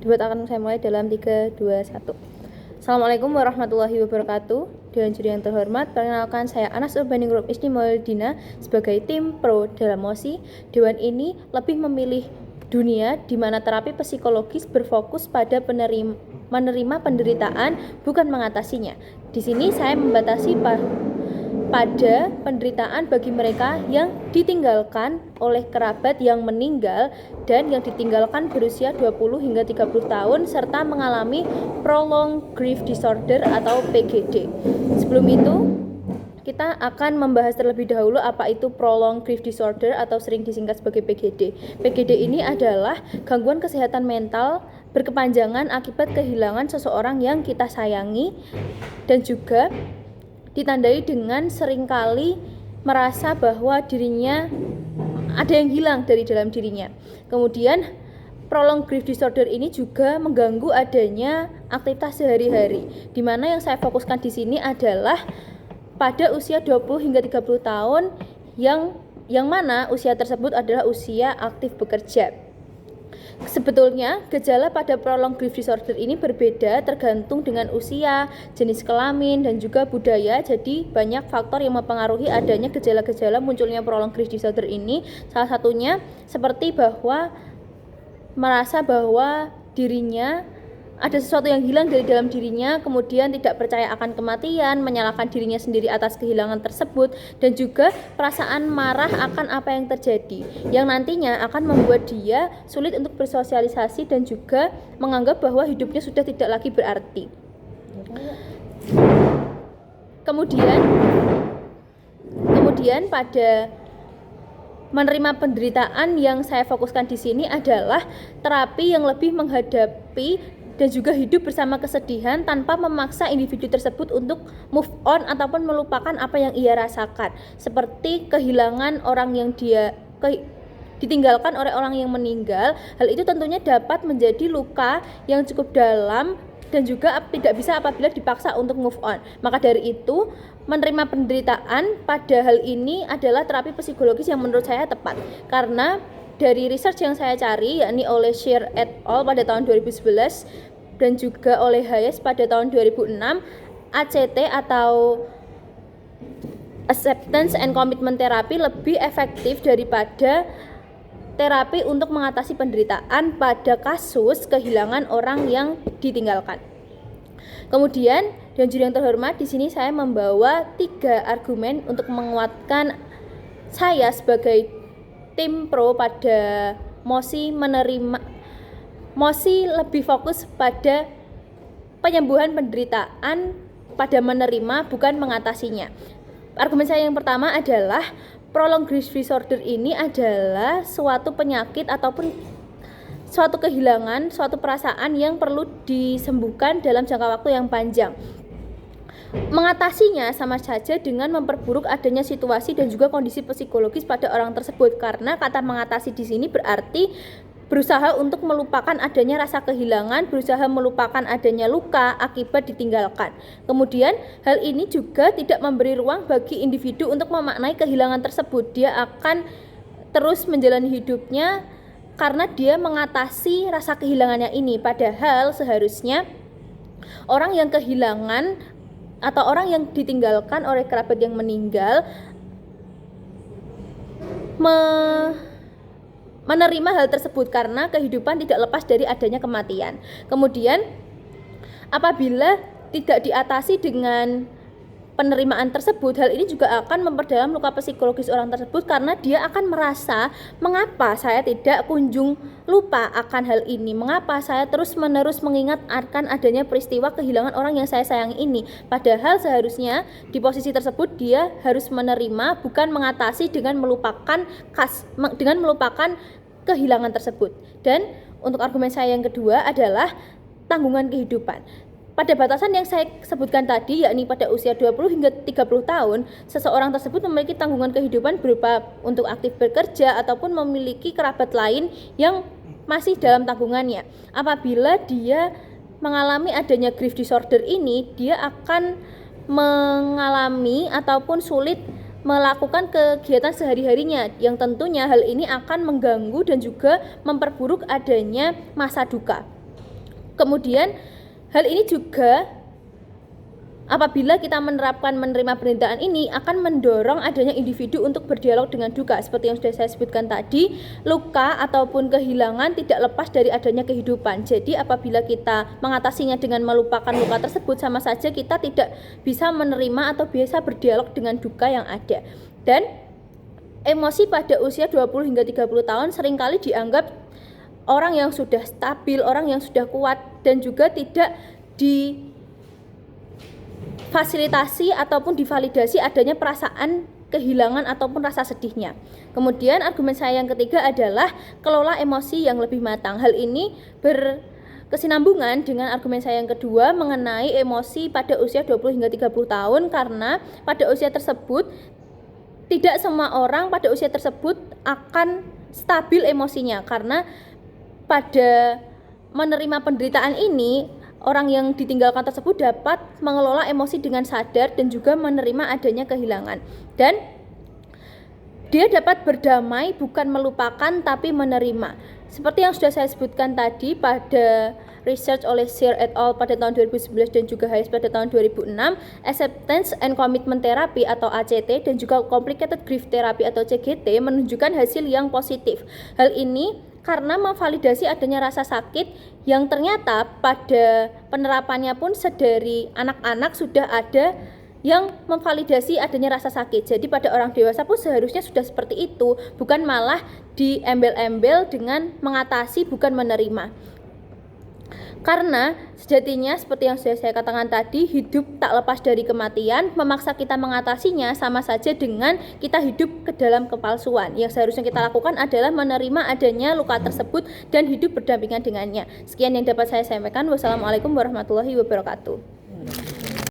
Debat akan saya mulai dalam 3, 2, 1. Assalamualaikum warahmatullahi wabarakatuh. Dewan juri yang terhormat, perkenalkan saya Anas Urbaningrum Isni Maulidina sebagai tim pro dalam MOSI. Dewan ini lebih memilih dunia di mana terapi psikologis berfokus pada menerima penderitaan, bukan mengatasinya. Di sini saya membatasi pada penderitaan bagi mereka yang ditinggalkan oleh kerabat yang meninggal dan yang ditinggalkan berusia 20 hingga 30 tahun serta mengalami prolonged grief disorder atau PGD. Sebelum itu, kita akan membahas terlebih dahulu apa itu prolonged grief disorder atau sering disingkat sebagai PGD. PGD ini adalah gangguan kesehatan mental berkepanjangan akibat kehilangan seseorang yang kita sayangi dan juga ditandai dengan seringkali merasa bahwa dirinya ada yang hilang dari dalam dirinya. Kemudian prolonged grief disorder ini juga mengganggu adanya aktivitas sehari-hari, di mana yang saya fokuskan di sini adalah pada usia 20 hingga 30 tahun yang mana usia tersebut adalah usia aktif bekerja. Sebetulnya gejala pada prolonged grief disorder ini berbeda tergantung dengan usia, jenis kelamin, dan juga budaya. Jadi banyak faktor yang mempengaruhi adanya gejala-gejala munculnya prolonged grief disorder ini. Salah satunya seperti bahwa merasa bahwa dirinya ada sesuatu yang hilang dari dalam dirinya, kemudian tidak percaya akan kematian, menyalahkan dirinya sendiri atas kehilangan tersebut, dan juga perasaan marah akan apa yang terjadi, yang nantinya akan membuat dia sulit untuk bersosialisasi dan juga menganggap bahwa hidupnya sudah tidak lagi berarti. Kemudian pada menerima penderitaan yang saya fokuskan di sini adalah terapi yang lebih menghadapi dan juga hidup bersama kesedihan tanpa memaksa individu tersebut untuk move on ataupun melupakan apa yang ia rasakan, seperti kehilangan orang yang ditinggalkan oleh orang yang meninggal. Hal itu tentunya dapat menjadi luka yang cukup dalam dan juga tidak bisa apabila dipaksa untuk move on. Maka dari itu, menerima penderitaan pada hal ini adalah terapi psikologis yang menurut saya tepat, karena dari research yang saya cari, yakni oleh Shear et al. Pada tahun 2011 dan juga oleh Hayes pada tahun 2006, ACT atau Acceptance and Commitment Therapy lebih efektif daripada terapi untuk mengatasi penderitaan pada kasus kehilangan orang yang ditinggalkan. Kemudian, dan juri yang terhormat, di sini saya membawa 3 argumen untuk menguatkan saya sebagai tim pro pada MOSI lebih fokus pada penyembuhan penderitaan pada menerima, bukan mengatasinya. Argumen saya yang pertama adalah prolonged grief disorder ini adalah suatu penyakit ataupun suatu kehilangan, suatu perasaan yang perlu disembuhkan dalam jangka waktu yang panjang. Mengatasinya sama saja dengan memperburuk adanya situasi dan juga kondisi psikologis pada orang tersebut, karena kata mengatasi di sini berarti berusaha untuk melupakan adanya rasa kehilangan, berusaha melupakan adanya luka akibat ditinggalkan. Kemudian hal ini juga tidak memberi ruang bagi individu untuk memaknai kehilangan tersebut. Dia akan terus menjalani hidupnya karena dia mengatasi rasa kehilangannya ini, padahal seharusnya orang yang kehilangan atau orang yang ditinggalkan oleh kerabat yang meninggal menerima hal tersebut karena kehidupan tidak lepas dari adanya kematian. Kemudian apabila tidak diatasi dengan penerimaan tersebut, hal ini juga akan memperdalam luka psikologis orang tersebut karena dia akan merasa, mengapa saya tidak kunjung lupa akan hal ini, mengapa saya terus-menerus mengingat akan adanya peristiwa kehilangan orang yang saya sayangi ini, padahal seharusnya di posisi tersebut dia harus menerima, bukan mengatasi dengan melupakan kehilangan tersebut. Dan untuk argumen saya yang kedua adalah tanggungan kehidupan. Pada batasan yang saya sebutkan tadi, yakni pada usia 20 hingga 30 tahun, seseorang tersebut memiliki tanggungan kehidupan berupa untuk aktif bekerja ataupun memiliki kerabat lain yang masih dalam tanggungannya. Apabila dia mengalami adanya grief disorder ini, dia akan mengalami ataupun sulit melakukan kegiatan sehari-harinya, yang tentunya hal ini akan mengganggu dan juga memperburuk adanya masa duka. Kemudian hal ini juga apabila kita menerima penderitaan ini akan mendorong adanya individu untuk berdialog dengan duka. Seperti yang sudah saya sebutkan tadi, luka ataupun kehilangan tidak lepas dari adanya kehidupan. Jadi apabila kita mengatasinya dengan melupakan luka tersebut, sama saja kita tidak bisa menerima atau bisa berdialog dengan duka yang ada. Dan emosi pada usia 20 hingga 30 tahun seringkali dianggap orang yang sudah stabil, orang yang sudah kuat, dan juga tidak difasilitasi ataupun divalidasi adanya perasaan kehilangan ataupun rasa sedihnya. Kemudian argumen saya yang ketiga adalah kelola emosi yang lebih matang. Hal ini berkesinambungan dengan argumen saya yang kedua mengenai emosi pada usia 20 hingga 30 tahun, karena pada usia tersebut tidak semua orang pada usia tersebut akan stabil emosinya, karena pada menerima penderitaan ini, orang yang ditinggalkan tersebut dapat mengelola emosi dengan sadar dan juga menerima adanya kehilangan. Dan dia dapat berdamai, bukan melupakan tapi menerima. Seperti yang sudah saya sebutkan tadi pada research oleh Sear et al. Pada tahun 2011 dan juga Hayes pada tahun 2006, Acceptance and Commitment Therapy atau ACT dan juga Complicated Grief Therapy atau CGT menunjukkan hasil yang positif. Hal ini karena memvalidasi adanya rasa sakit yang ternyata pada penerapannya pun sedari anak-anak sudah ada yang memvalidasi adanya rasa sakit. Jadi pada orang dewasa pun seharusnya sudah seperti itu, bukan malah diembel-embel dengan mengatasi bukan menerima. Karena sejatinya seperti yang sudah saya katakan tadi, hidup tak lepas dari kematian. Memaksa kita mengatasinya sama saja dengan kita hidup ke dalam kepalsuan. Yang seharusnya kita lakukan adalah menerima adanya luka tersebut dan hidup berdampingan dengannya. Sekian yang dapat saya sampaikan. Wassalamualaikum warahmatullahi wabarakatuh.